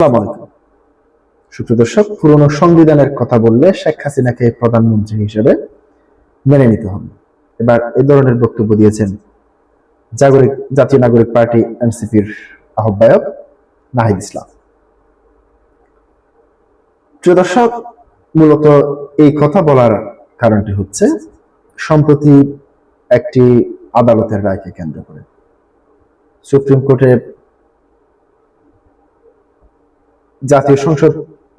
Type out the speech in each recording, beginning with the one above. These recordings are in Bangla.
আসসালামু আলাইকুম সুপ্রিয় দর্শক, পুরনো সংবিধানের কথা বললে শেখ হাসিনাকে প্রধানমন্ত্রী হিসেবে মেনে নিতে হবে। এবার এ ধরনের বক্তব্য দিয়েছেন জাতীয় নাগরিক পার্টি এনসিপির আহ্বায়ক নাহিদ ইসলাম। প্রিয় দর্শক, মূলত এই কথা বলার কারণটি হচ্ছে সম্প্রতি একটি আদালতের রায়কে কেন্দ্র করে সুপ্রিম কোর্টে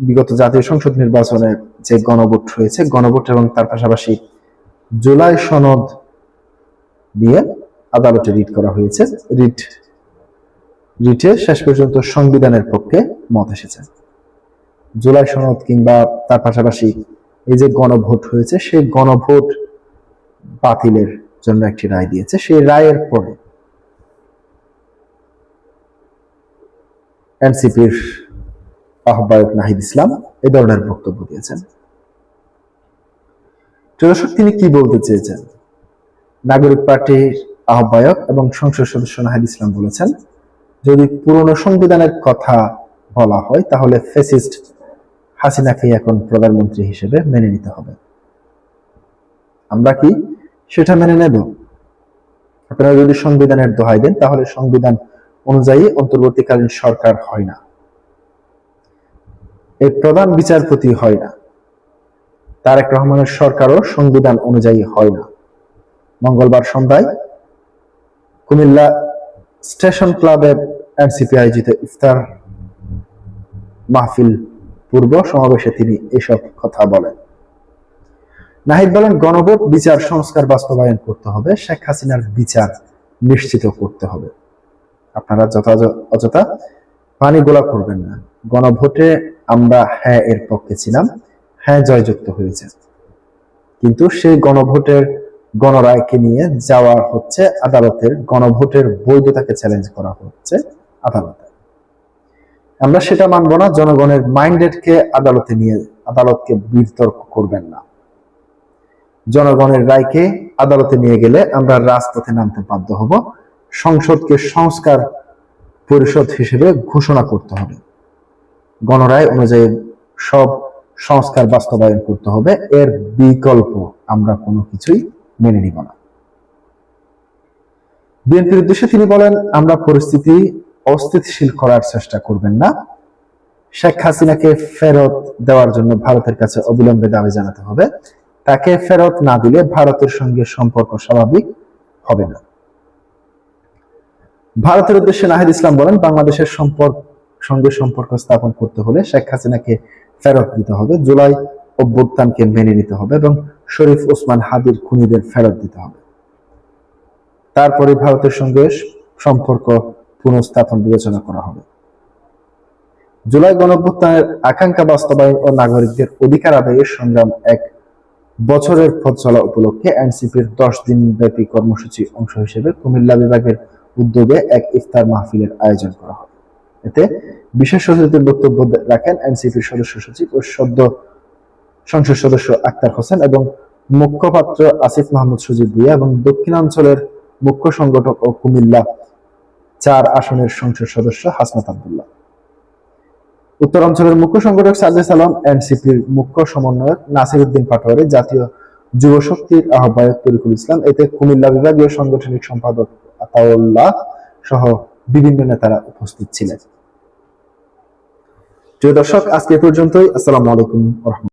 বিগত জাতীয় সংসদ নির্বাচনে যে গণভোট হয়েছে, গণভোট এবং তার পাশাপাশি জুলাই সনদ নিয়ে আদালতে রিট করা হয়েছে। রিটে শেষ পর্যন্ত সংবিধানের পক্ষে মত এসেছে। জুলাই সনদ কিংবা তার পাশাপাশি এই যে গণভোট হয়েছে, সেই গণভোট বাতিলের জন্য একটি রায় দিয়েছে। সেই রায়ের পরে এনসিপির আহ্বায়ক নাহিদ ইসলাম এ ধরনের বক্তব্য দিয়েছেন। দর্শক, তিনি কি বলতে চেয়েছেন? নাগরিক পার্টির আহ্বায়ক এবং সংসদ সদস্য নাহিদ ইসলাম বলেছেন, যদি পুরনো সংবিধানের কথা বলা হয় তাহলে ফ্যাসিস্ট হাসিনাকে এখন প্রধানমন্ত্রী হিসেবে মেনে নিতে হবে। আমরা কি সেটা মেনে নেব? আপনারা যদি সংবিধানের দোহাই দেন, তাহলে সংবিধান অনুযায়ী অন্তর্বর্তীকালীন সরকার হয় না, এই প্রধান বিচারপতি হয় না, তারেক রহমানের সরকারও সংবিধান অনুযায়ী হয় না। মঙ্গলবার সন্ধ্যায় কুমিল্লা স্টেশন ক্লাবে এনসিপি আয়োজিত ইফতার মাহফিল পূর্ব সমাবেশে তিনি এসব কথা বলেন। নাহিদ বলেন, গণভোট, বিচার সংস্কার বাস্তবায়ন করতে হবে, শেখ হাসিনার বিচার নিশ্চিত করতে হবে। আপনারা অযথা পানি গোলা করবেন না। গণভোটে আমরা হ্যাঁ এর পক্ষে ছিলাম, হ্যাঁ জয়যুক্ত হয়েছে, কিন্তু সেই গণভোটের গণরায়কে নিয়ে যাওয়া হচ্ছে আদালতের, গণভোটের বৈধতাকে চ্যালেঞ্জ করা হচ্ছে আদালতে। আমরা সেটা মানব না। জনগণের মাইন্ডেডকে আদালতকে বিতর্ক করবেন না। জনগণের রায়কে আদালতে নিয়ে গেলে আমরা রাজপথে নামতে বাধ্য হব। সংসদকে সংস্কার পরিষদ হিসেবে ঘোষণা করতে হবে। গণরায় অনুযায়ী সব সংস্কার বাস্তবায়ন করতে হবে। এর বিকল্প আমরা কোনো কিছুই মেনে নিব না। বিএনপির উদ্দেশ্যে তিনি বলেন, আমরা পরিস্থিতি অস্থিতিশীল করার চেষ্টা করবেন না। শেখ হাসিনাকে ফেরত দেওয়ার জন্য ভারতের কাছে অবিলম্বে দাবি জানাতে হবে। তাকে ফেরত না দিলে ভারতের সঙ্গে সম্পর্ক স্বাভাবিক হবে না। ভারতের উদ্দেশ্যে নাহিদ ইসলাম বলেন, বাংলাদেশের সঙ্গে সম্পর্ক স্থাপন করতে হলে শেখ হাসিনাকে ফেরত দিতে হবে, জুলাই অভ্যুত্থানকে মেনে নিতে হবে এবং শরীফ ওসমান হাদির খুনিদের ফেরত দিতে হবে। তারপরে ভারতের সঙ্গে সম্পর্ক পুনঃস্থাপন বিবেচনা করা হবে। জুলাই গণঅভ্যুত্থানের আকাঙ্ক্ষা বাস্তবায়ন ও নাগরিকদের অধিকার আদায়ের সংগ্রাম 1 বছরের পথ চলা উপলক্ষে এনসিপির 10 দিন ব্যাপী কর্মসূচি অংশ হিসেবে কুমিল্লা বিভাগের উদ্যোগে এক ইফতার মাহফিলের আয়োজন করা হয়। এতে বিশেষ অতিথির বক্তব্য রাখেন এনসিপির সদস্য সচিব ও সদ্য সংসদ সদস্য আক্তার হোসেন এবং মুখপাত্র আসিফ মাহমুদ সজীব ভুঁইয়া এবং দক্ষিণাঞ্চলের মুখ্য সংগঠক ও কুমিল্লা 4 আসনের সংসদ সদস্য হাসনাত আব্দুল্লাহ। উত্তরাঞ্চলের মুখ্য সংগঠক সাজ্জাদ সালাম, এনসিপির মুখ্য সমন্বয়ক নাসির উদ্দিন পাটোয়ারি, জাতীয় যুব শক্তির আহ্বায়ক তরিকুল ইসলাম, এতে কুমিল্লা বিভাগীয় সাংগঠনিক সম্পাদক আতাউল্লাহ সহ বিভিন্ন নেতারা উপস্থিত ছিলেন। প্রিয় দর্শক, আজকে পর্যন্তই। আসসালামু আলাইকুম।